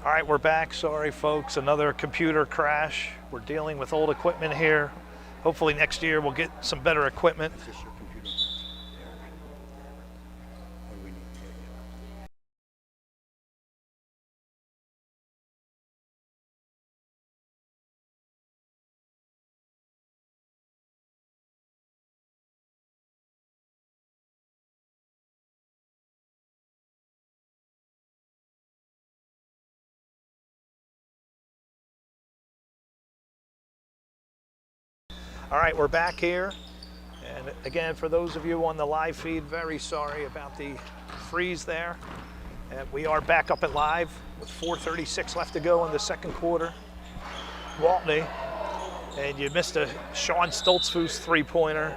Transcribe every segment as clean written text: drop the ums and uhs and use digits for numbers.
All right, we're back. Sorry, folks, another computer crash. We're dealing with old equipment here. Hopefully next year we'll get some better equipment. Is this your computer? What do we need to get you? All right, we're back here. And again, for those of you on the live feed, very sorry about the freeze there. And we are back up at live with 4:36 left to go in the second quarter. Gwaltney, and you missed a Sean Stoltzfus three-pointer.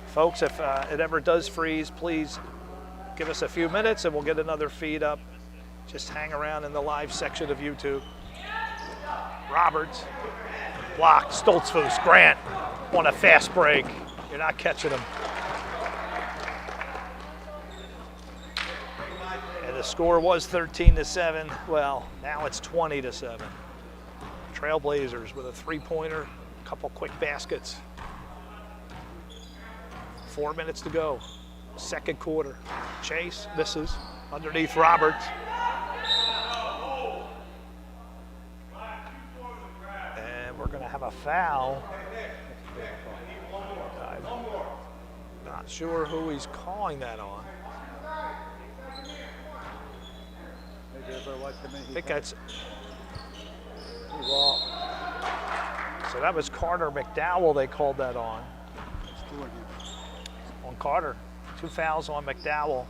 Folks, if it ever does freeze, please give us a few minutes and we'll get another feed up. Just hang around in the live section of YouTube. Roberts, blocked, Stoltzfus, Grant on a fast break. You're not catching him. And the score was 13-7. Well, now it's 20-7. Trailblazers with a three-pointer, a couple quick baskets. 4 minutes to go. Second quarter. Chase misses underneath Roberts. And we're going to have a foul. I'm not sure who he's calling that on. I think that's. So that was Carter McDowell they called that on. On Carter. 2 fouls on McDowell.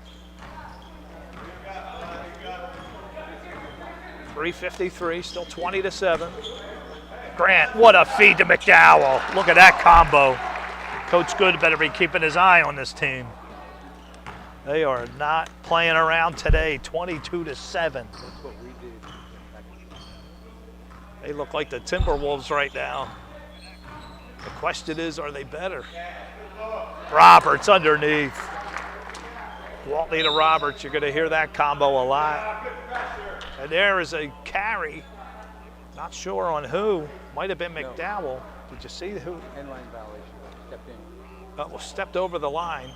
3:53, still 20-7. Grant, what a feed to McDowell. Look at that combo. Coach Good better be keeping his eye on this team. They are not playing around today, 22-7. That's what we did. They look like the Timberwolves right now. The question is, are they better? Roberts underneath. Gwaltney to Roberts, you're going to hear that combo a lot. And there is a carry. Not sure on who. Might have been McDowell. Did you see who? End-line violation. Stepped in. Oh, stepped over the line.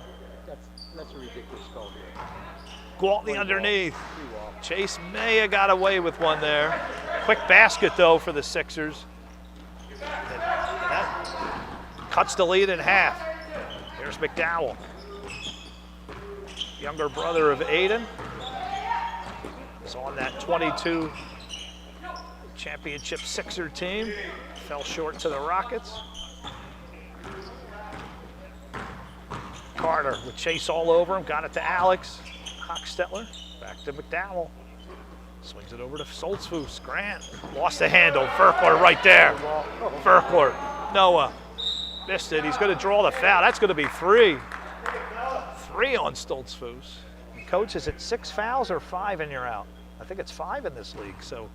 That's a ridiculous call here. Gwaltney underneath. Chase may have got away with one there. Quick basket, though, for the Sixers. And that cuts the lead in half. Here's McDowell. Younger brother of Aiden. Is on that 22 championship Sixer team. Fell short to the Rockets. Carter with Chase all over him. Got it to Alex. Hochstetler. Back to McDowell. Swings it over to Stoltzfus. Grant. Lost the handle. Virkler right there. Virkler. Noah. Missed it. He's going to draw the foul. That's going to be 3. 3 on Stoltzfus. Coach, is it 6 fouls or 5 and you're out? I think it's 5 in this league. So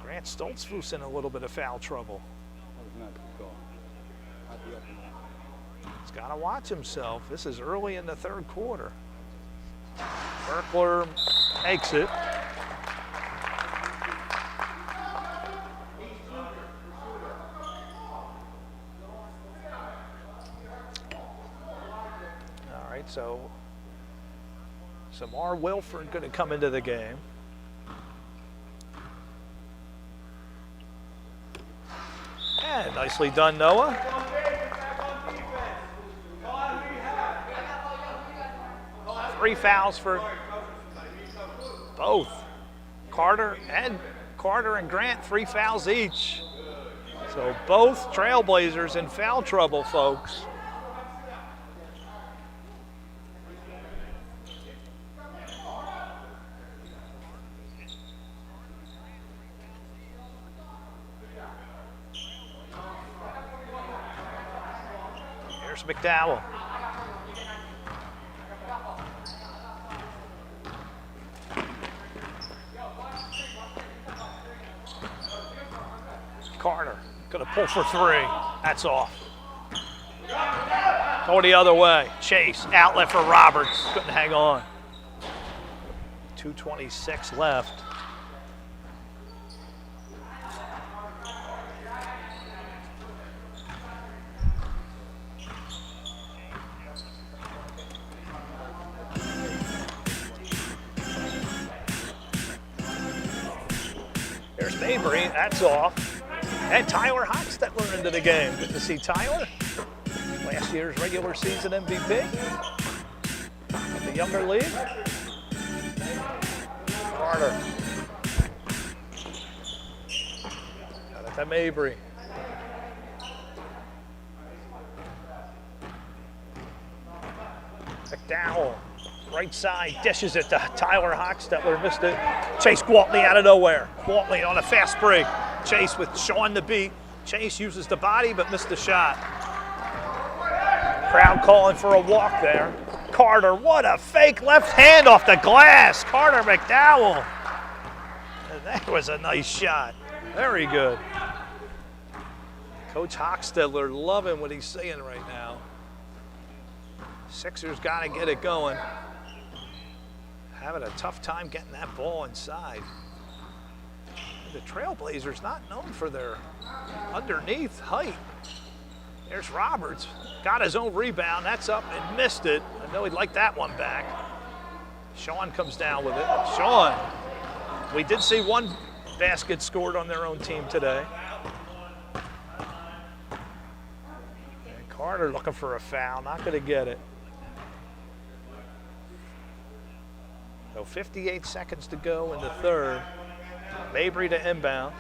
Grant Stoltzfus in a little bit of foul trouble. He's got to watch himself. This is early in the third quarter. Virkler makes it. All right, so Zamar Williford going to come into the game. And nicely done, Noah. Three fouls for both Carter and Grant, 3 fouls each. So both Trailblazers in foul trouble, folks. Here's McDowell. Carter gonna pull for 3. That's off. Go the other way. Chase, outlet for Roberts. Couldn't hang on. 2:26 left. There's Mabry, that's off. And Tyler Hochstetler into the game. Good to see Tyler. Last year's regular season MVP. In the younger league. Carter. Got it to Mabry. McDowell. Right side, dishes it to Tyler Hochstetler, missed it. Chase Gwaltney out of nowhere. Gwaltney on a fast break. Chase with Sean the beat. Chase uses the body but missed the shot. Crowd calling for a walk there. Carter, what a fake left hand off the glass. Carter McDowell. And that was a nice shot. Very good. Coach Hochstetler loving what he's saying right now. Sixers got to get it going. Having a tough time getting that ball inside. The Trailblazers not known for their underneath height. There's Roberts. Got his own rebound. That's up and missed it. I know he'd like that one back. Sean comes down with it. Sean. We did see one basket scored on their own team today. And Carter looking for a foul. Not going to get it. So 58 seconds to go in the third. Mabry to inbound.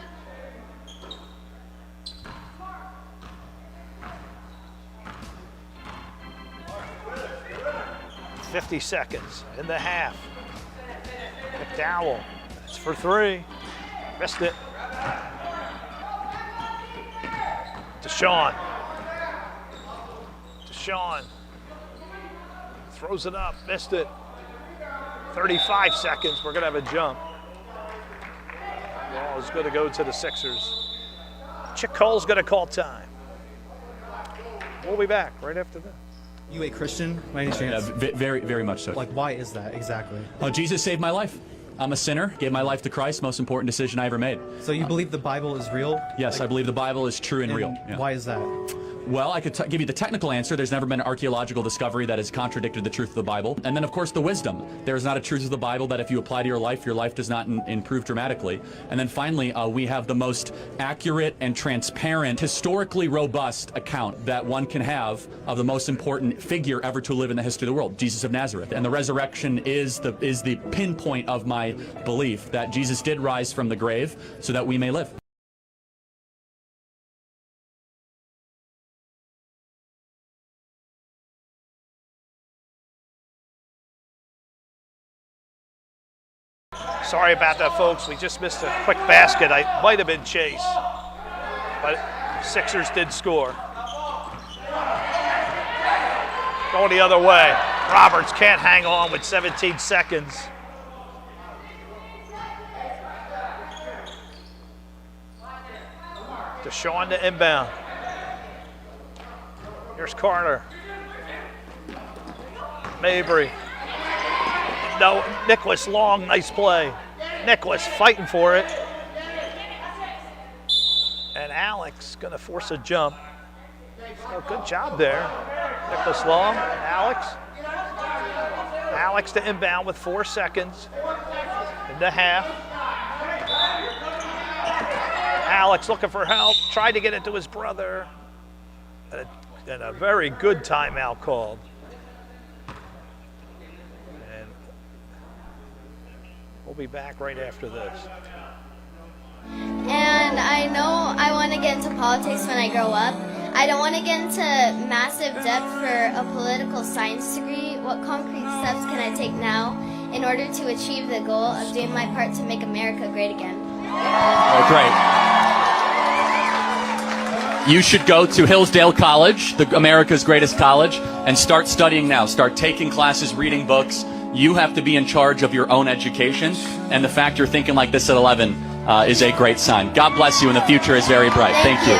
.50 seconds in the half. McDowell, that's for three. Missed it. Desean. Desean. Throws it up, missed it. 35 seconds, we're gonna have a jump. Ball is gonna go to the Sixers. Chukhrii's gonna call time. We'll be back right after that. You a Christian by any chance? Very, very much so. Like, why is that exactly? Oh, Jesus saved my life. I'm a sinner, gave my life to Christ, most important decision I ever made. So you believe the Bible is real? Yes, I believe the Bible is true and real. Yeah. Why is that? Well, I could give you the technical answer. There's never been an archaeological discovery that has contradicted the truth of the Bible. And then, of course, the wisdom. There's not a truth of the Bible that if you apply to your life does not improve dramatically. And then finally, we have the most accurate and transparent, historically robust account that one can have of the most important figure ever to live in the history of the world, Jesus of Nazareth. And the resurrection is the pinpoint of my belief that Jesus did rise from the grave so that we may live. Sorry about that, folks. We just missed a quick basket. I might have been Chase, but Sixers did score. Going the other way. Roberts can't hang on with 17 seconds. Desean to inbound. Here's Carter. Mabry. No, Nicholas Long, nice play. Nicholas fighting for it. And Alex gonna force a jump. Oh, good job there. Nicholas Long, Alex. Alex to inbound with 4 seconds in the half. Alex looking for help, tried to get it to his brother. And a very good timeout called. We'll be back right after this. And I know I want to get into politics when I grow up. I don't want to get into massive debt for a political science degree. What concrete steps can I take now in order to achieve the goal of doing my part to make America great again? Oh, great. You should go to Hillsdale College, America's greatest college, and start studying now. Start taking classes, reading books. You have to be in charge of your own education, and the fact you're thinking like this at 11 is a great sign. God bless you, and the future is very bright. Thank you.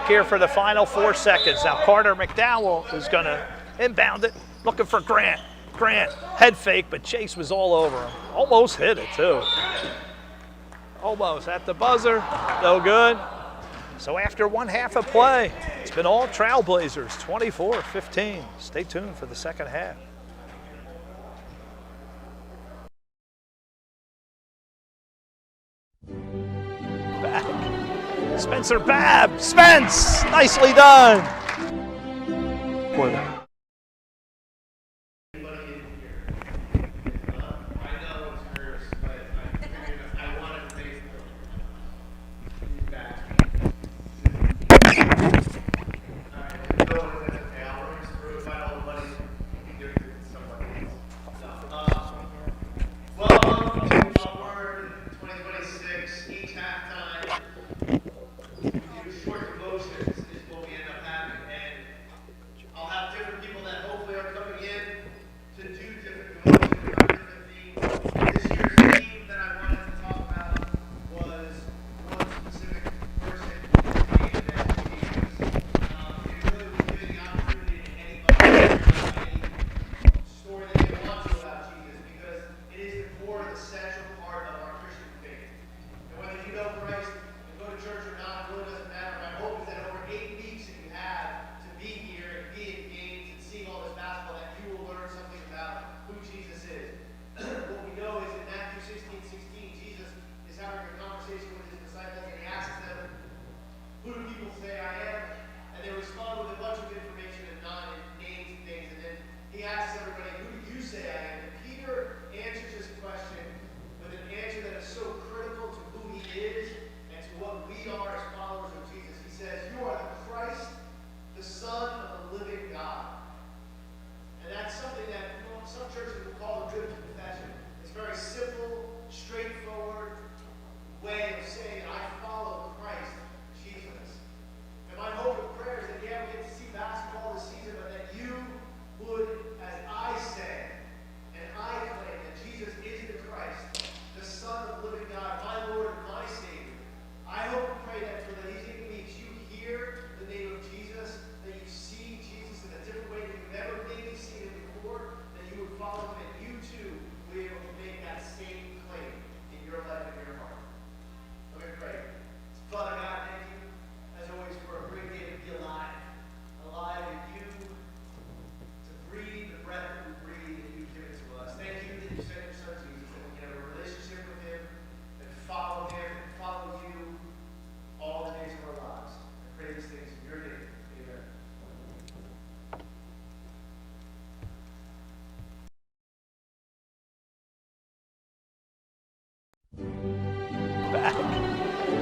here for the final 4 seconds. Now Carter McDowell is going to inbound it, looking for Grant. Grant, head fake, but Chase was all over him. Almost hit it, too. Almost at the buzzer, no good. So after 1/2 of play, it's been all Trailblazers, 24-15. Stay tuned for the second half. Back. Spencer Babb. Spence, nicely done.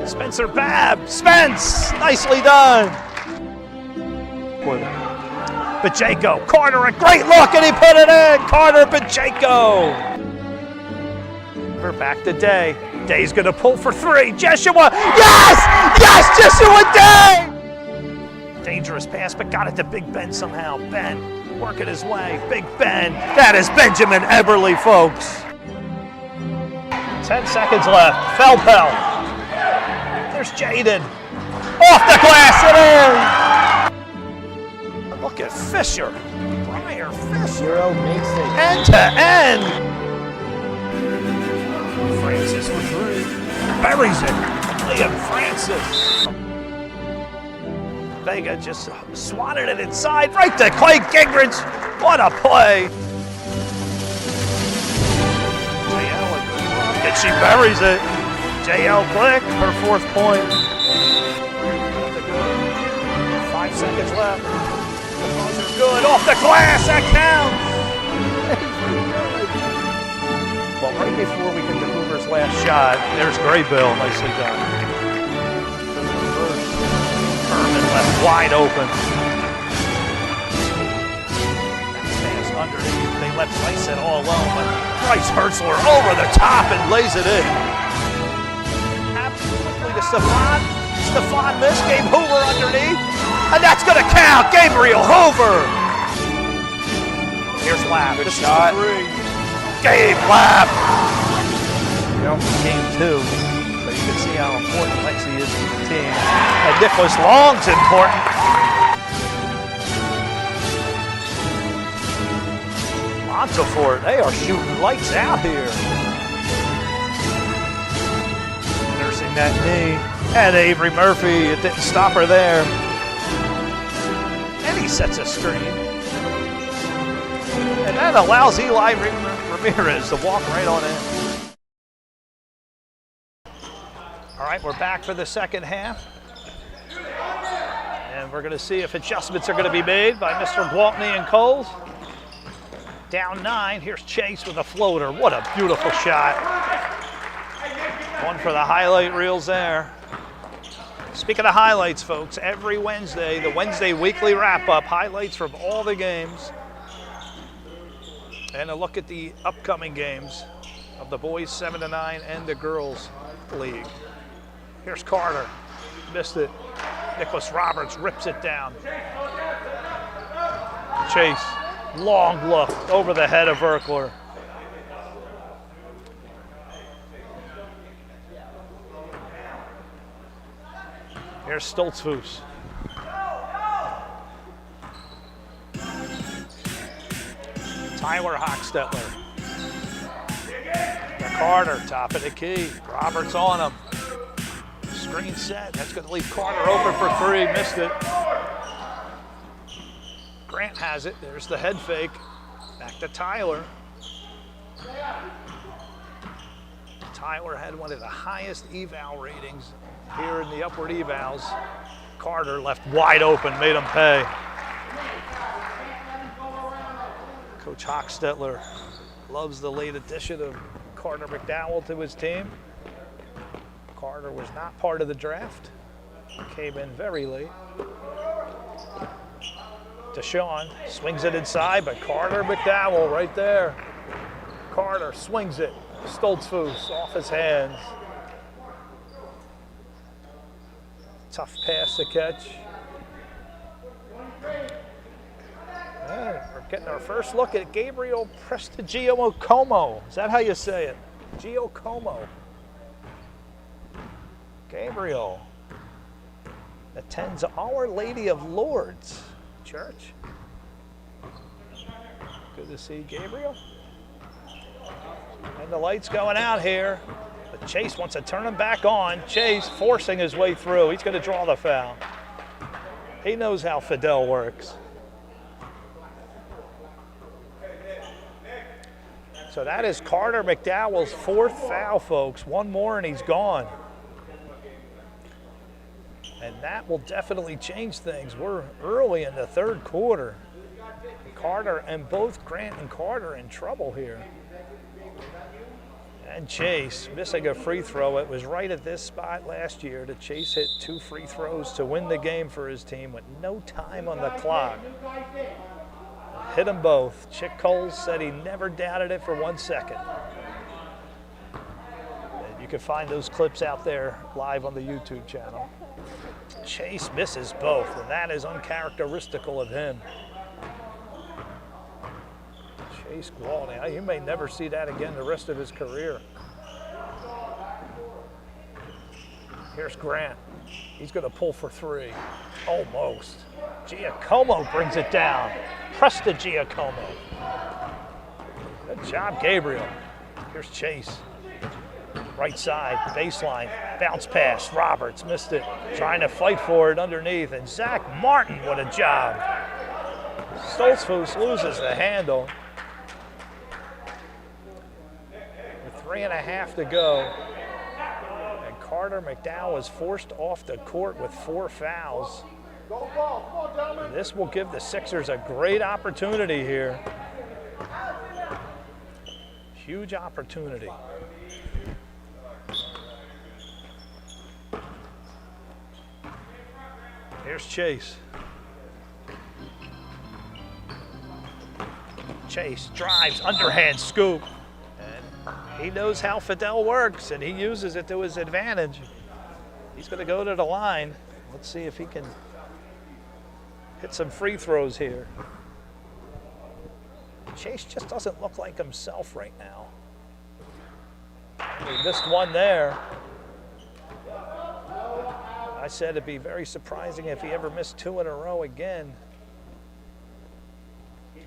Spencer Babb. Spence, nicely done. Bojako, Carter, a great look, and he put it in. Carter, Bojako. We're back to Day. Day's gonna pull for 3. Joshua, yes! Yes, Joshua Day! Dangerous pass, but got it to Big Ben somehow. Ben working his way. Big Ben. That is Benjamin Eberle, folks. 10 seconds left. Felpel. There's Jaden. Off the glass and in. Look at Fisher. Briar Fisher. Zero makes it. End to end. Francis for 3. Buries it. Liam Francis. Vega just swatted it inside. Right to Clay Gingrich. What a play. And she buries it. JL Click, her 4th point. 5 seconds left. The balls are good. Off the glass, that counts. Well, right before we get to Hoover's last shot, there's Graybill, nicely done. Herman left wide open. Pass underneath. They left Bryce all alone, but Bryce Hertzler over the top and lays it in. Absolutely to Stefan. Stefan missed, gave Hoover underneath, and that's going to count. Gabriele Hoover. Here's Lapp. This shot. Gabe Lapp. Game 2. can see how important Lexi is to the team. And Nicholas Long's important. Montefort, they are shooting lights out here. Nursing that knee. And Avery Murphy, it didn't stop her there. And he sets a screen. And that allows Eli Ramirez to walk right on in. All right, we're back for the second half. And we're going to see if adjustments are going to be made by Mr. Gwaltney and Coles. Down 9, here's Chase with a floater. What a beautiful shot. One for the highlight reels there. Speaking of highlights, folks, every Wednesday, the Wednesday weekly wrap-up, highlights from all the games. And a look at the upcoming games of the boys 7 to 9 and the girls league. Here's Carter, missed it. Nicholas Roberts rips it down. Chase, long look over the head of Virkler. Here's Stoltzfus. Tyler Hochstetler. Carter, top of the key. Roberts on him. Screen set. That's going to leave Carter open for 3. Missed it. Grant has it. There's the head fake. Back to Tyler. Tyler had one of the highest eval ratings here in the upward evals. Carter left wide open, made him pay. Coach Hochstetler loves the late addition of Carter McDowell to his team. Carter was not part of the draft. Came in very late. Desean swings it inside, but Carter McDowell right there. Carter swings it. Stoltzfus off his hands. Tough pass to catch. And we're getting our first look at Gabriele Prestigiacomo. Is that how you say it? Giacomo. Gabriele attends Our Lady of Lourdes Church. Good to see Gabriele. And the light's going out here. But Chase wants to turn him back on. Chase forcing his way through. He's going to draw the foul. He knows how Fidel works. So that is Carter McDowell's 4th foul, folks. One more and he's gone. And that will definitely change things. We're early in the 3rd quarter. Carter and both Grant and Carter in trouble here. And Chase missing a free throw. It was right at this spot last year that Chase hit 2 free throws to win the game for his team with no time on the clock. Hit them both. Chick Coles said he never doubted it for 1 second. And you can find those clips out there live on the YouTube channel. Chase misses both, and that is uncharacteristical of him. Chase Gwaltney, you may never see that again the rest of his career. Here's Grant. He's going to pull for 3. Almost. Giacomo brings it down. Prestigiacomo. Good job, Gabriele. Here's Chase. Right side, baseline, bounce pass. Roberts missed it. Trying to fight for it underneath. And Zack Martin, what a job. Stoltzfus loses the handle. 3.5 to go. And Carter McDowell is forced off the court with 4 fouls. And this will give the Sixers a great opportunity here. Huge opportunity. Here's Chase. Chase drives, underhand scoop. He knows how Fidel works, and he uses it to his advantage. He's going to go to the line. Let's see if he can hit some free throws here. Chase just doesn't look like himself right now. He missed one there. I said it'd be very surprising if he ever missed 2 in a row again. You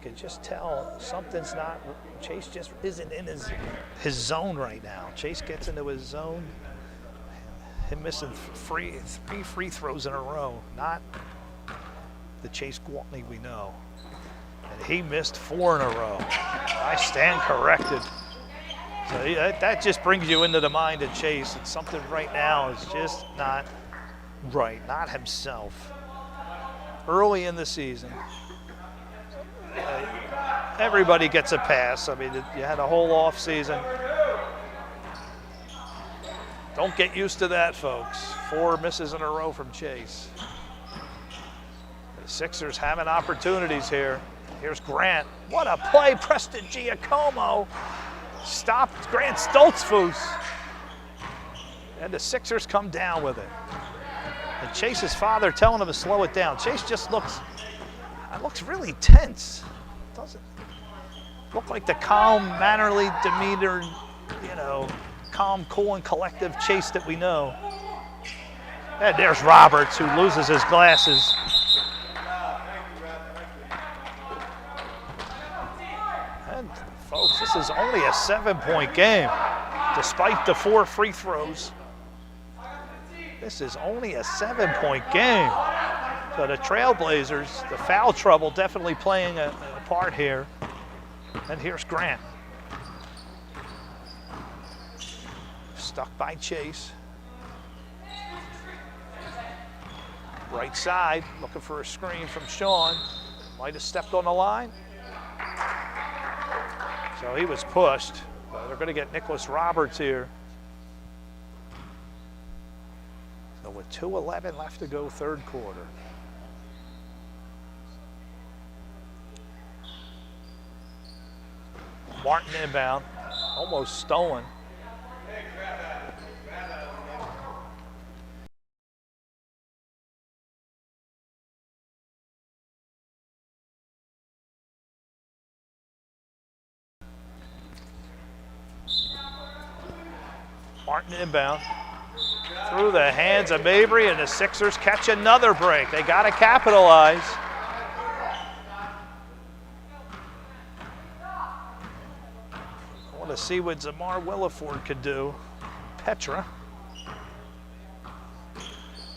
could just tell something's not, Chase just isn't in his zone right now. Chase gets into his zone. Him missing 3 free throws in a row, not the Chase Gwaltney we know. And he missed 4 in a row. I stand corrected. So that just brings you into the mind of Chase. And something right now is just not right, not himself. Early in the season, everybody gets a pass. I mean, you had a whole off season. Don't get used to that, folks. 4 misses in a row from Chase. The Sixers having opportunities here. Here's Grant. What a play, Prestigiacomo. Stopped Grant Stoltzfus. And the Sixers come down with it. And Chase's father telling him to slow it down. Chase just looks really tense. Doesn't look like the calm, mannerly demeanor, calm, cool, and collective Chase that we know. And there's Roberts, who loses his glasses. And folks, this is only a 7-point game, despite the 4 free throws. This is only a 7-point game. So the Trailblazers, the foul trouble definitely playing a part here. And here's Grant. Stuck by Chase. Right side, looking for a screen from Sean. Might have stepped on the line. So he was pushed. They're going to get Nicholas Roberts here. So with 2:11 left to go, third quarter. Martin inbound, almost stolen. Martin inbound. Through the hands of Mabry, and the Sixers catch another break. They got to capitalize. I want to see what Zamar Williford could do. Petra.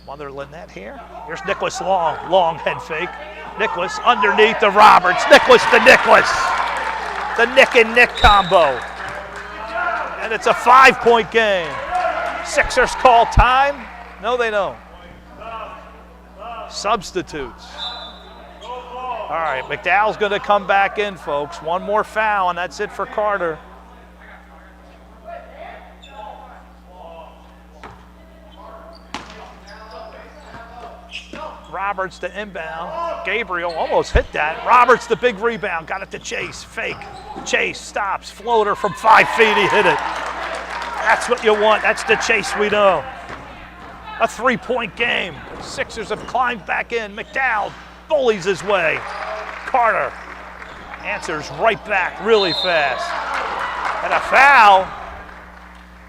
Mother Lynette here. Here's Nicholas long head fake. Nicholas underneath the Roberts. Nicholas to Nicholas. The Nick and Nick combo. And it's a 5-point game. Sixers call time. No, they don't. Substitutes. All right, McDowell's going to come back in, folks. One more foul, and that's it for Carter. Roberts to inbound. Gabriele almost hit that. Roberts the big rebound. Got it to Chase. Fake. Chase stops. Floater from 5 feet. He hit it. That's what you want. That's the Chase we know. A 3-point game. Sixers have climbed back in. McDowell bullies his way. Carter answers right back really fast. And a foul.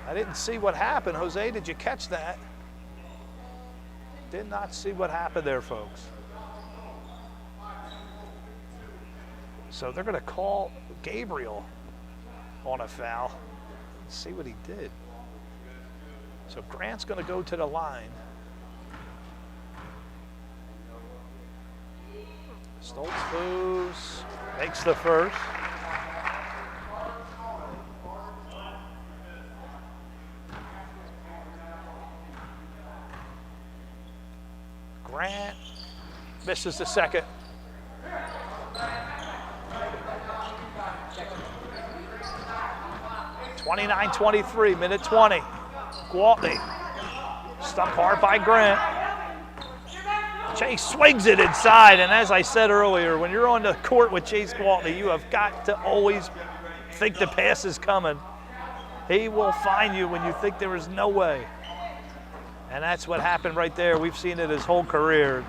I didn't see what happened. Jose, did you catch that? Did not see what happened there, folks. So they're going to call Gabriele on a foul. Let's see what he did. So Grant's going to go to the line. Stoltzfus makes the first. Grant misses the second. (29-23), minute 20. Gwaltney stuck hard by Grant. Chase swings it inside, and as I said earlier, when you're on the court with Chase Gwaltney, you have got to always think the pass is coming. He will find you when you think there is no way. And that's what happened right there. We've seen it his whole career.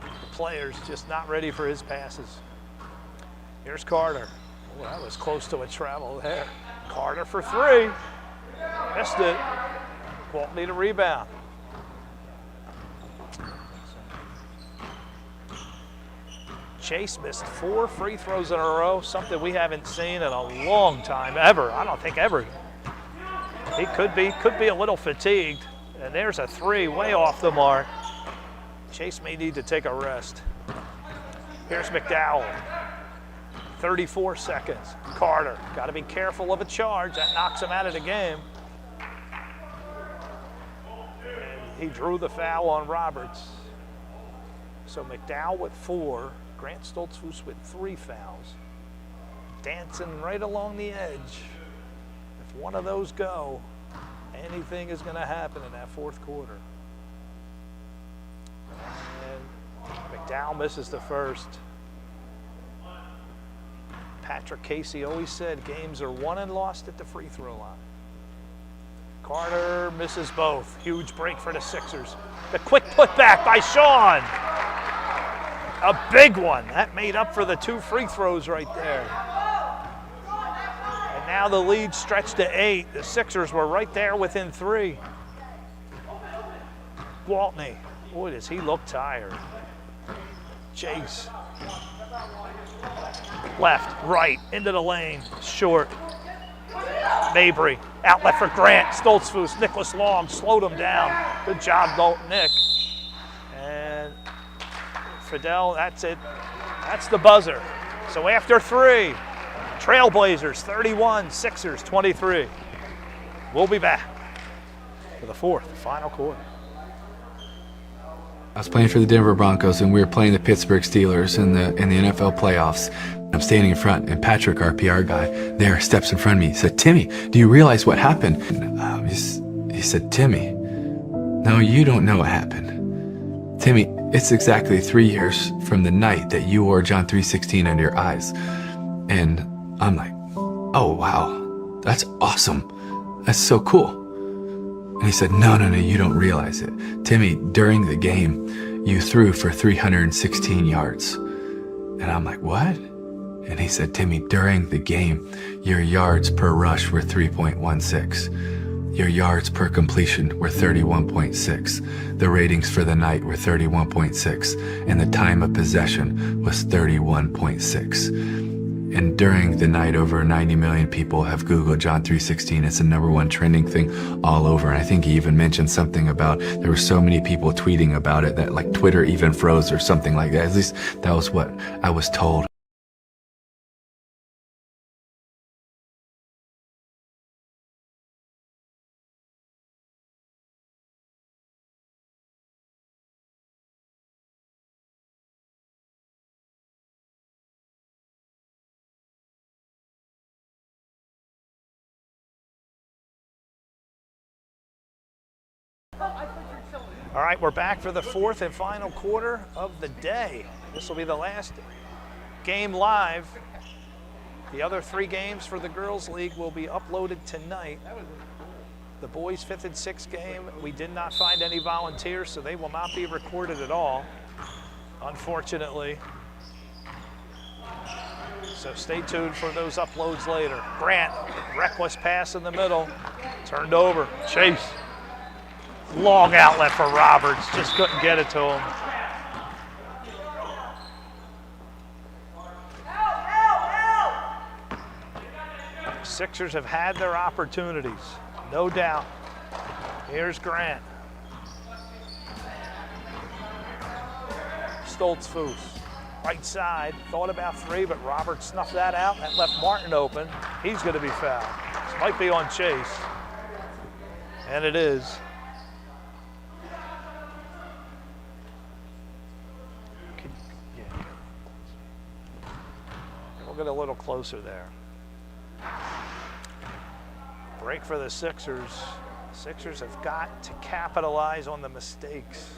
The players just not ready for his passes. Here's Carter. Oh, that was close to a travel there. Carter for 3. Missed it. Gwaltney to rebound. Chase missed 4 free throws in a row, something we haven't seen in a long time, ever. I don't think ever. He could be a little fatigued. And there's a 3 way off the mark. Chase may need to take a rest. Here's McDowell. 34 seconds. Carter, got to be careful of a charge. That knocks him out of the game. And he drew the foul on Roberts. So McDowell with 4. Grant Stoltzfus with 3 fouls. Dancing right along the edge. If one of those go, anything is going to happen in that fourth quarter. And McDowell misses the first. Patrick Casey always said games are won and lost at the free throw line. Carter misses both. Huge break for the Sixers. The quick putback by Sean. A big one. That made up for the 2 free throws right there. And now the lead stretched to 8. The Sixers were right there within 3. Gwaltney. Boy, does he look tired. Chase. Left, right, into the lane. Short. Mabry. Outlet for Grant. Stoltzfus. Nicholas Long slowed him down. Good job, Nick. And Fidel, that's it. That's the buzzer. So after 3, Trailblazers 31, Sixers 23. We'll be back for the fourth, final quarter. I was playing for the Denver Broncos, and we were playing the Pittsburgh Steelers in the NFL playoffs. I'm standing in front, and Patrick, our PR guy, there steps in front of me. He said, "Timmy, do you realize what happened?" And, he said, "Timmy, no, you don't know what happened. Timmy, it's exactly 3 years from the night that you wore John 3:16 under your eyes." And I'm like, "Oh, wow, that's awesome. That's so cool." And he said, no, you don't realize it. Timmy, during the game, you threw for 316 yards. And I'm like, what? And he said, Timmy, during the game, your yards per rush were 3.16. Your yards per completion were 31.6. The ratings for the night were 31.6. And the time of possession was 31.6. And during the night, over 90 million people have Googled John 3:16. It's the #1 trending thing all over. And I think he even mentioned something about there were so many people tweeting about it that like Twitter even froze or something like that. At least that was what I was told. All right, we're back for the fourth and final quarter of the day. This will be the last game live. The other 3 games for the Girls League will be uploaded tonight. The boys' 5th and 6th game, we did not find any volunteers, so they will not be recorded at all, unfortunately. So stay tuned for those uploads later. Grant, reckless pass in the middle, turned over, Chase. Long outlet for Roberts, just couldn't get it to him. Sixers have had their opportunities, no doubt. Here's Grant. Stoltzfus, right side, thought about 3, but Roberts snuffed that out. That left Martin open. He's going to be fouled. This might be on Chase, and it is. Get a little closer there. Break for the Sixers. Sixers have got to capitalize on the mistakes.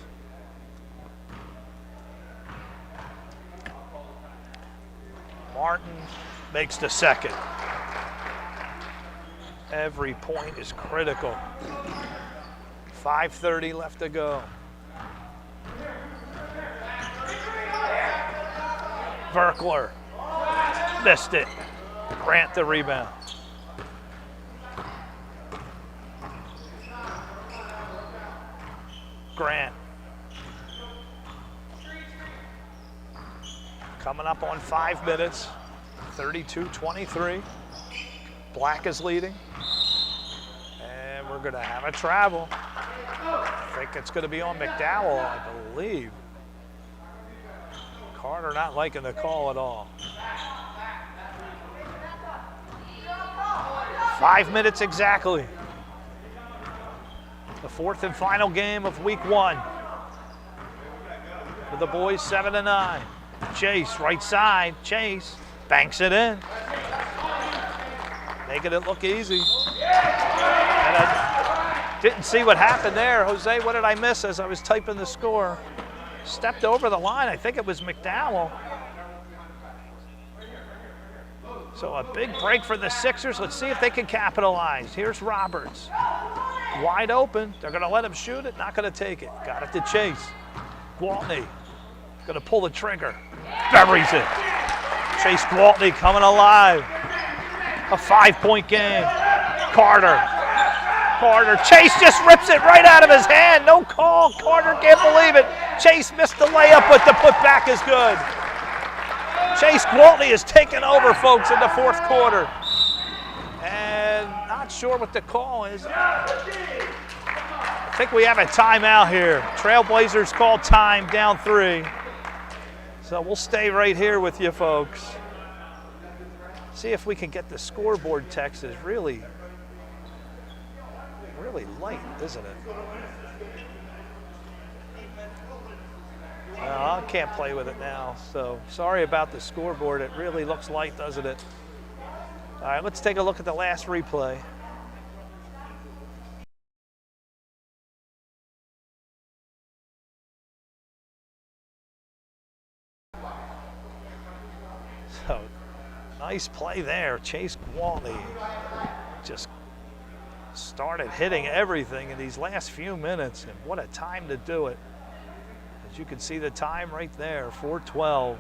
Martin makes the second. Every point is critical. 5:30 left to go. Virkler. Missed it. Grant the rebound. Grant. Coming up on 5 minutes, 32-23. Black is leading. And we're going to have a travel. I think it's going to be on McDowell, I believe. Carter not liking the call at all. 5 minutes exactly. The fourth and final game of week 1. For the boys 7-9. Chase, right side. Chase banks it in. Making it look easy. And I didn't see what happened there. Jose, what did I miss as I was typing the score? Stepped over the line. I think it was McDowell. So a big break for the Sixers. Let's see if they can capitalize. Here's Roberts. Wide open. They're going to let him shoot it. Not going to take it. Got it to Chase. Gwaltney. Going to pull the trigger. Buries it. Chase Gwaltney coming alive. A 5-point game. Carter. Chase just rips it right out of his hand. No call. Carter can't believe it. Chase missed the layup, but the putback is good. Chase Gwaltney is taking over, folks, in the fourth quarter. And not sure what the call is. I think we have a timeout here. Trailblazers call time, down 3. So we'll stay right here with you, folks. See if we can get the scoreboard text. Is really light, isn't it? No, I can't play with it now, so sorry about the scoreboard. It really looks light, doesn't it? All right, let's take a look at the last replay. So, nice play there. Chase Gwaltney just started hitting everything in these last few minutes, and what a time to do it. As you can see the time right there, 4:12.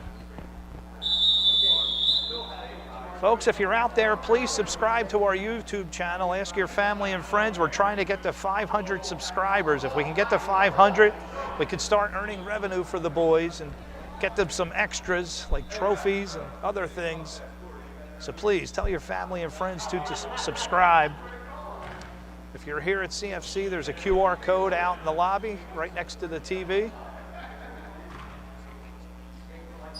Folks, if you're out there, please subscribe to our YouTube channel. Ask your family and friends. We're trying to get to 500 subscribers. If we can get to 500, we can start earning revenue for the boys and get them some extras like trophies and other things. So please tell your family and friends to subscribe. If you're here at CFC, there's a QR code out in the lobby right next to the TV.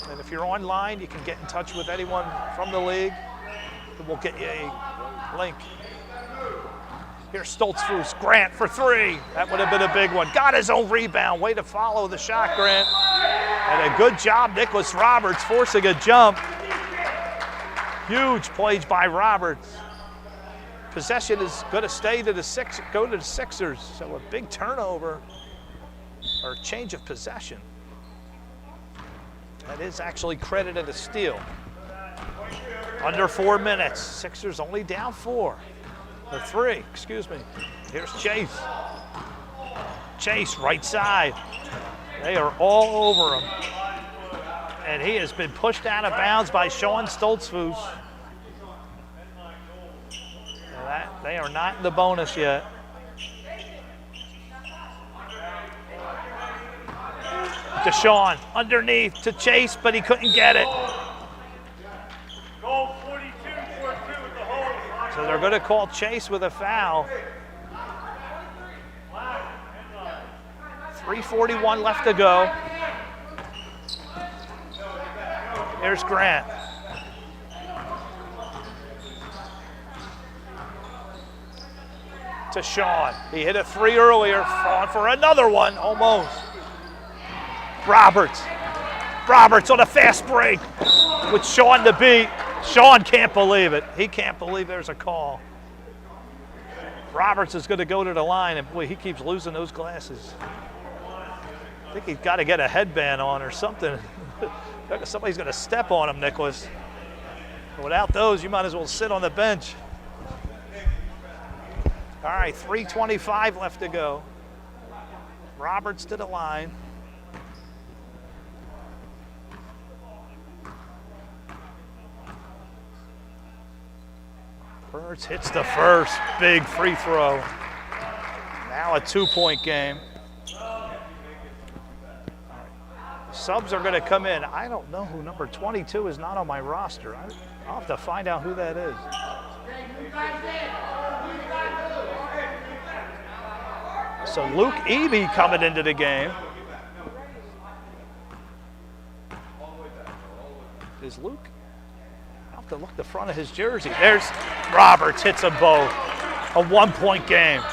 And if you're online, you can get in touch with anyone from the league, and we'll get you a link. Here's Stoltzfus, Grant for 3. That would have been a big one. Got his own rebound. Way to follow the shot, Grant. And a good job, Nicholas Roberts, forcing a jump. Huge plays by Roberts. Possession is going to stay to the Sixers. So a big turnover or change of possession. That is actually credited a steal. Under 4 minutes. Sixers only down 4. Or 3, excuse me. Here's Chase. Chase, right side. They are all over him. And he has been pushed out of bounds by Sean Stoltzfus. They are not in the bonus yet. Desean underneath to Chase, but he couldn't get it. So they're going to call Chase with a foul. 3:41 left to go. Here's Grant. To Sean. He hit a 3 earlier, on for another one, almost. Roberts on a fast break with Sean to beat. Sean can't believe it. He can't believe there's a call. Roberts is going to go to the line, and boy, he keeps losing those glasses. I think he's got to get a headband on or something. Somebody's going to step on him, Nicholas. Without those, you might as well sit on the bench. All right, 3:25 left to go. Roberts to the line. Birds hits the first big free throw. Now a 2-point game. subs are going to come in. I don't know who number 22 is not on my roster. I'll have to find out who that is. So Luke Eby coming into the game. Is Luke? I'll have to look the front of his jersey. There's Roberts, hits them both. A 1-point game.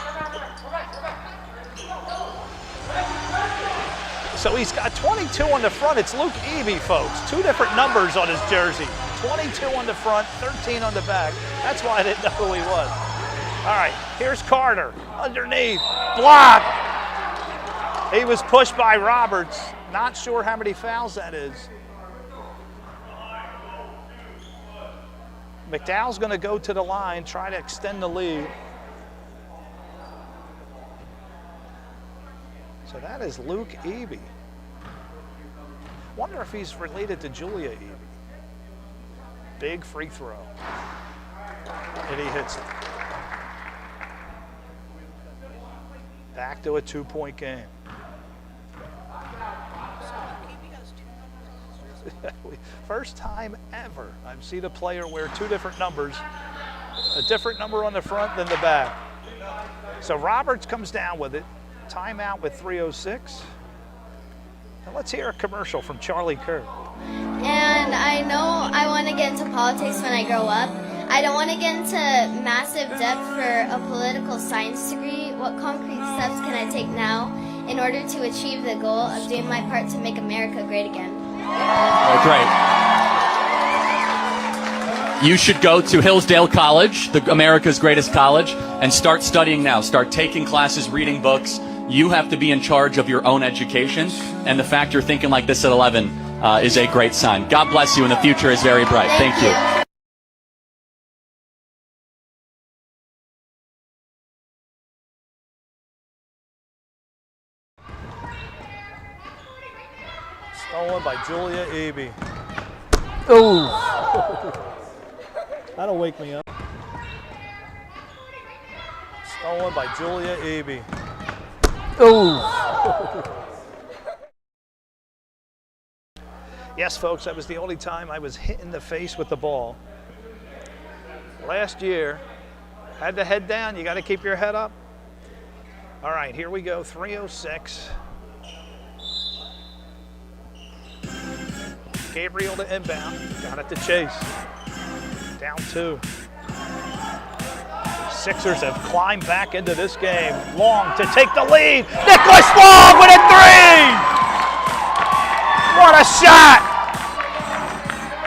So he's got 22 on the front. It's Luke Eby, folks. 2 different numbers on his jersey. 22 on the front, 13 on the back. That's why I didn't know who he was. All right, here's Carter. Underneath, block. He was pushed by Roberts. Not sure how many fouls that is. McDowell's going to go to the line, try to extend the lead. So that is Luke Eby. Wonder if he's related to Julia Eby. Big free throw. And he hits it. Back to a 2-point game. First time ever I've seen a player wear 2 different numbers, a different number on the front than the back. So Roberts comes down with it. Timeout with 3:06. And let's hear a commercial from Charlie Kirk. And I know I want to get into politics when I grow up. I don't want to get into massive debt for a political science degree. What concrete steps can I take now in order to achieve the goal of doing my part to make America great again? Oh, great. You should go to Hillsdale College, America's greatest college, and start studying now. Start taking classes, reading books. You have to be in charge of your own education, and the fact you're thinking like this at 11 is a great sign. God bless you, and the future is very bright. Thank you. Stolen by Julia Eby. Oh! That'll wake me up. Stolen by Julia Eby. Oh! Yes, folks, that was the only time I was hit in the face with the ball. Last year, had the head down. You got to keep your head up. All right, here we go. 3:06. Gabriele to inbound. Got it to Chase. Down 2. Sixers have climbed back into this game. Long to take the lead. Nicholas Long with a 3! What a shot!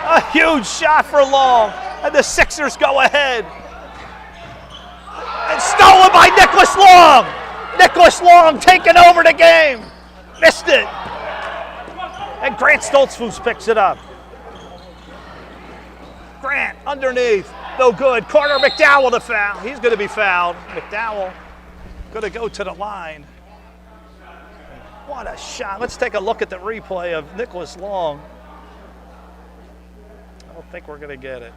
A huge shot for Long. And the Sixers go ahead. And stolen by Nicholas Long. Nicholas Long taking over the game. Missed it. And Grant Stoltzfus picks it up. Grant underneath. No good. Carter McDowell to foul. He's going to be fouled. McDowell going to go to the line. What a shot. Let's take a look at the replay of Nicholas Long. I don't think we're going to get it.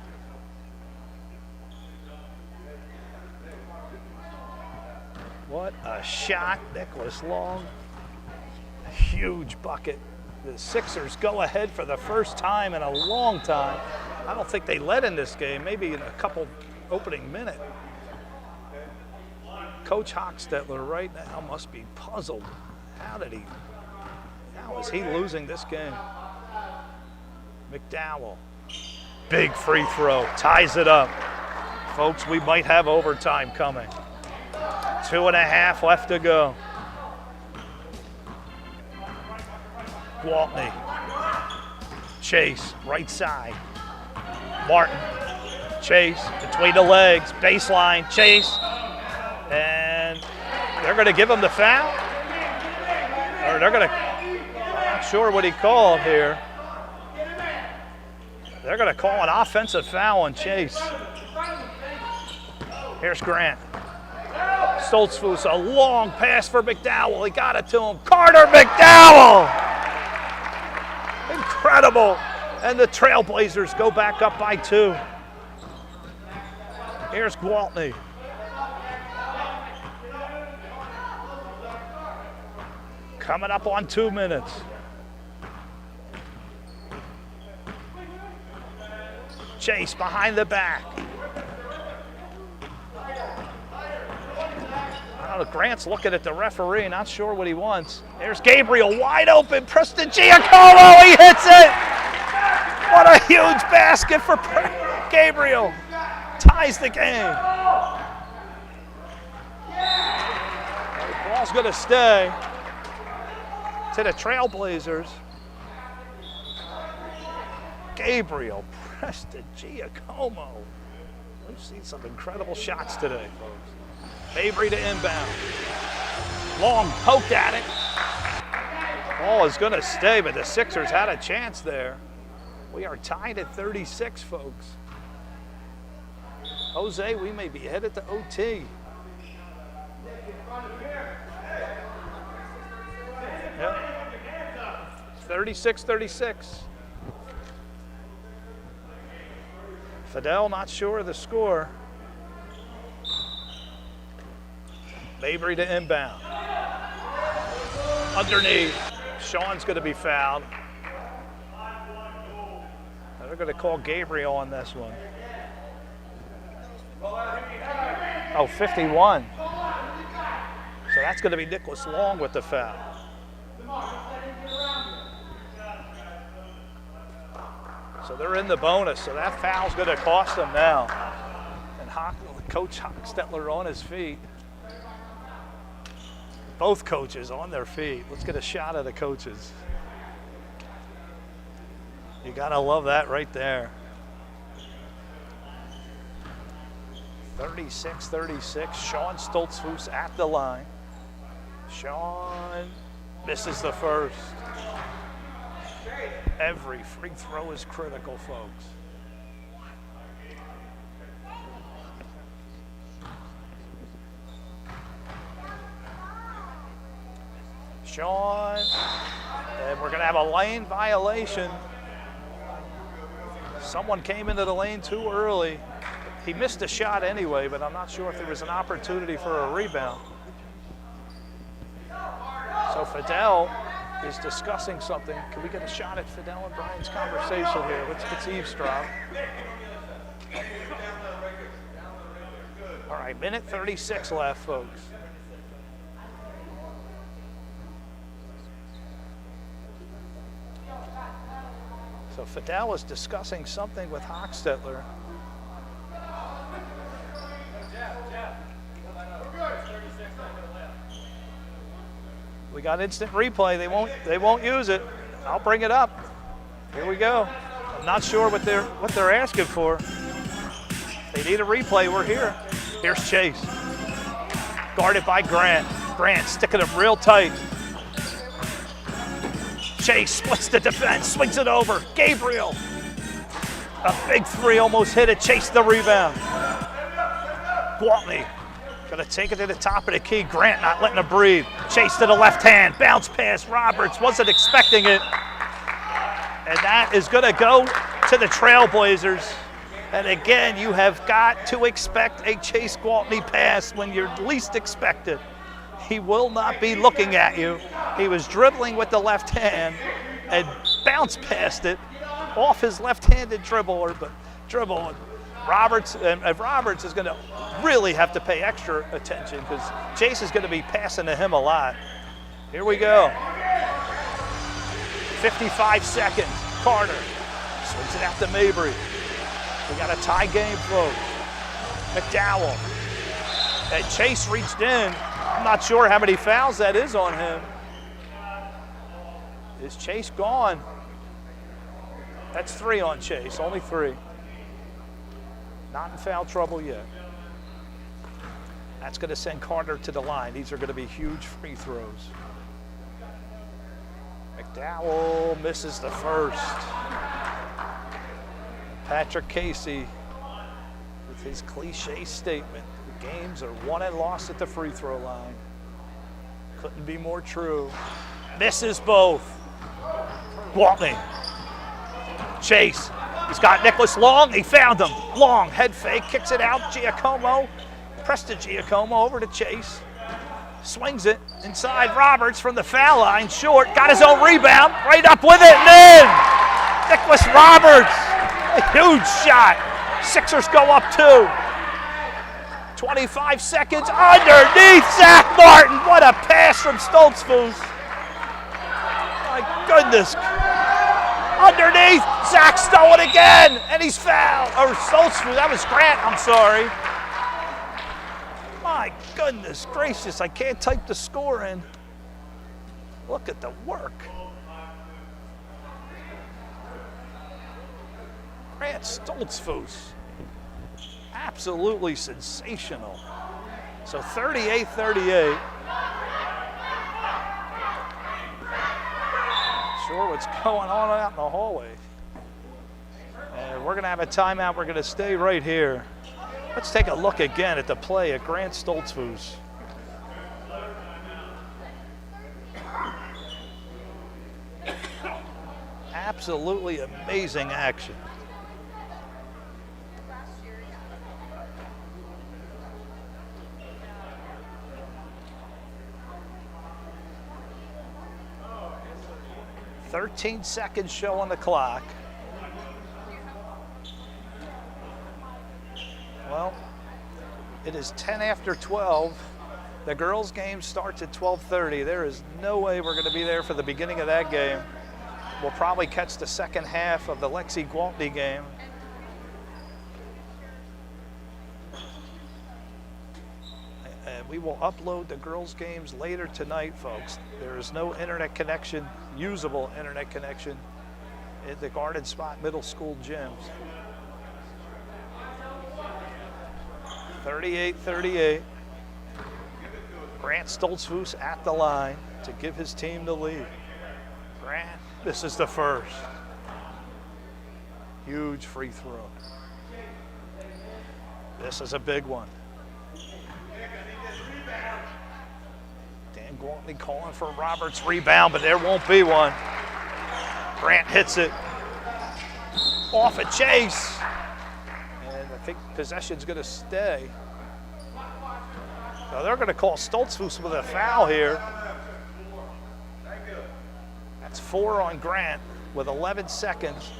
What a shot. Nicholas Long. A huge bucket. The Sixers go ahead for the first time in a long time. I don't think they led in this game, maybe in a couple opening minute. Coach Hochstetler right now must be puzzled. How is he losing this game? McDowell, big free throw, ties it up. Folks, we might have overtime coming. 2.5 left to go. Gwaltney, Chase, right side. Martin, Chase, between the legs, baseline, Chase, and they're going to give him the foul? Or they're going to, I'm not sure what he called here. They're going to call an offensive foul on Chase. Here's Grant. Stoltzfus, a long pass for McDowell. He got it to him. Carter McDowell! Incredible. And the Trailblazers go back up by 2. Here's Gwaltney. Coming up on 2 minutes. Chase behind the back. Grant's looking at the referee, not sure what he wants. There's Gabriele, wide open. Prestigiacomo, he hits it! What a huge basket for Gabriele. Ties the game. The ball's going to stay to the Trailblazers. Gabriele, Prestigiacomo. We've seen some incredible shots today, folks. Mabry to inbound. Long poked at it. Ball is going to stay, but the Sixers had a chance there. We are tied at 36, folks. Jose, we may be headed to OT. Yep. 36-36. Fidel not sure of the score. Mabry to inbound. Underneath. Sean's going to be fouled. They're going to call Gabriele on this one. Oh, 51. So that's going to be Nicholas Long with the foul. So they're in the bonus, so that foul's going to cost them now. And Coach Hochstetler on his feet. Both coaches on their feet. Let's get a shot of the coaches. You gotta love that right there. 36-36, Sean Stoltzfus at the line. Sean misses the first. Every free throw is critical, folks. Sean, and we're going to have a lane violation. Someone came into the lane too early. He missed a shot anyway, but I'm not sure if there was an opportunity for a rebound. So Fidel is discussing something. Can we get a shot at Fidel and Brian's conversation here? Let's eavesdrop. All right, minute 36 left, folks. So Fidel is discussing something with Hochstetler. We got instant replay. They won't use it. I'll bring it up. Here we go. I'm not sure what they're asking for. They need a replay. We're here. Here's Chase. Guarded by Grant. Grant sticking him real tight. Chase splits the defense, swings it over. Gabriele. A big three, almost hit it. Chase the rebound. Gwaltney gonna take it to the top of the key. Grant not letting him breathe. Chase to the left hand. Bounce pass. Roberts wasn't expecting it. And that is gonna go to the Trailblazers. And again, you have got to expect a Chase Gwaltney pass when you're least expected. He will not be looking at you. He was dribbling with the left hand and bounced past it off his left-handed dribble. Roberts is going to really have to pay extra attention because Chase is going to be passing to him a lot. Here we go. 55 seconds. Carter swings it out to Mabry. We got a tie game, folks. McDowell. And Chase reached in. I'm not sure how many fouls that is on him. Is Chase gone? That's 3 on Chase, only 3. Not in foul trouble yet. That's going to send Carter to the line. These are going to be huge free throws. McDowell misses the first. Patrick Casey with his cliche statement. The games are won and lost at the free throw line. Couldn't be more true. Misses both. Gwaltney. Chase. He's got Nicholas Long. He found him. Long, head fake, kicks it out. Giacomo. Prestigiacomo over to Chase. Swings it inside. Roberts from the foul line. Short. Got his own rebound. Right up with it and in. Nicholas Roberts. A huge shot. Sixers go up 2. 25 seconds underneath Zach Martin. What a pass from Stoltzfus. My goodness. Underneath, Zack stole it again, and he's fouled. Or Stoltzfus, that was Grant, I'm sorry. My goodness gracious, I can't type the score in. Look at the work. Grant Stoltzfus. Absolutely sensational. So 38-38. Sure what's going on out in the hallway. And we're going to have a timeout. We're going to stay right here. Let's take a look again at the play at Grant Stoltzfus. Absolutely amazing action. "13 seconds show on the clock." Well, it is 10 after 12. The girls' game starts at 12:30. There is no way we're going to be there for the beginning of that game. We'll probably catch the second half of the Gwaltney game. And we will upload the girls' games later tonight, folks. There is no internet connection, usable internet connection, at the Garden Spot Middle School gyms. 38-38. Grant Stoltzfus at the line to give his team the lead. Grant, this is the first. Huge free throw. This is a big one. Gwaltney calling for Roberts' rebound, but there won't be one. Grant hits it. Off a chase. And I think possession's going to stay. So they're going to call Stoltzfus with a foul here. That's 4 on Grant with 11 seconds.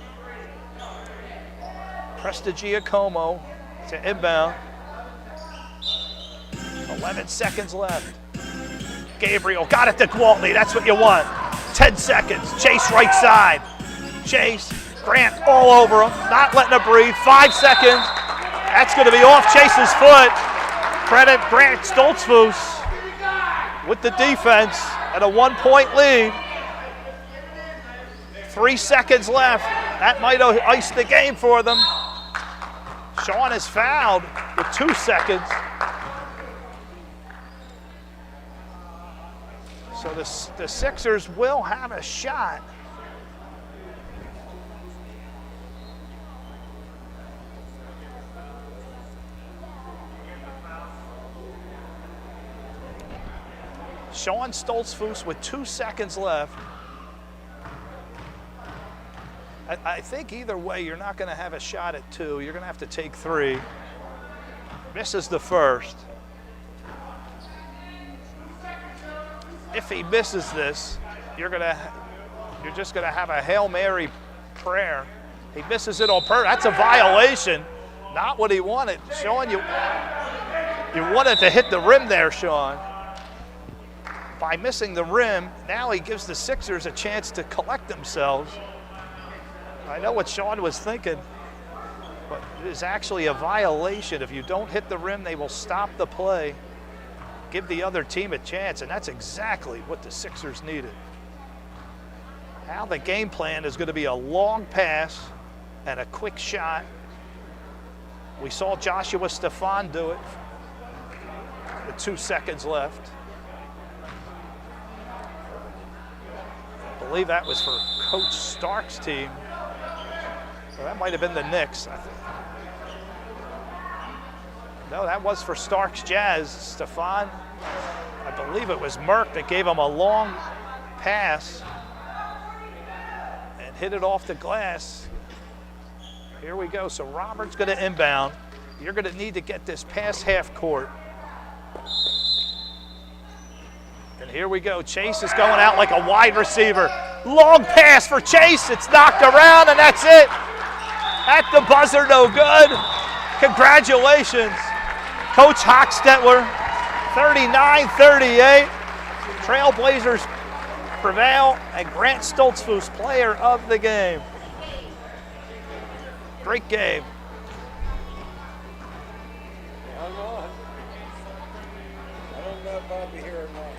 Prestigiacomo to inbound. 11 seconds left. Gabriele got it to Gwaltney. That's what you want. 10 seconds. Chase right side. Chase. Grant all over him. Not letting him breathe. 5 seconds. That's going to be off Chase's foot. Credit Grant Stoltzfus with the defense at a 1-point lead. 3 seconds left. That might have iced the game for them. Sean is fouled with 2 seconds. So the Sixers will have a shot. Sean Stoltzfus with 2 seconds left. I think either way, you're not going to have a shot at 2. You're going to have to take 3. Misses the first. If he misses this, you're just going to have a Hail Mary prayer. He misses it on purpose. That's a violation. Not what he wanted. Sean, you wanted to hit the rim there, Sean. By missing the rim, now he gives the Sixers a chance to collect themselves. I know what Sean was thinking, but it is actually a violation. If you don't hit the rim, they will stop the play, give the other team a chance, and that's exactly what the Sixers needed. Now the game plan is going to be a long pass and a quick shot. We saw Joshua Stefan do it with 2 seconds left. I believe that was for Coach Stark's team. Or that might have been the Knicks. No, that was for Stark's Jazz. Stefan, I believe it was Merck that gave him a long pass and hit it off the glass. Here we go. So Robert's going to inbound. You're going to need to get this past half court. And here we go. Chase is going out like a wide receiver. Long pass for Chase. It's knocked around, and that's it. At the buzzer, no good. Congratulations, Coach Hochstetler, 39-38. Trailblazers prevail, and Grant Stoltzfus, player of the game. Great game. Hung on. I don't know if I'll be here or not.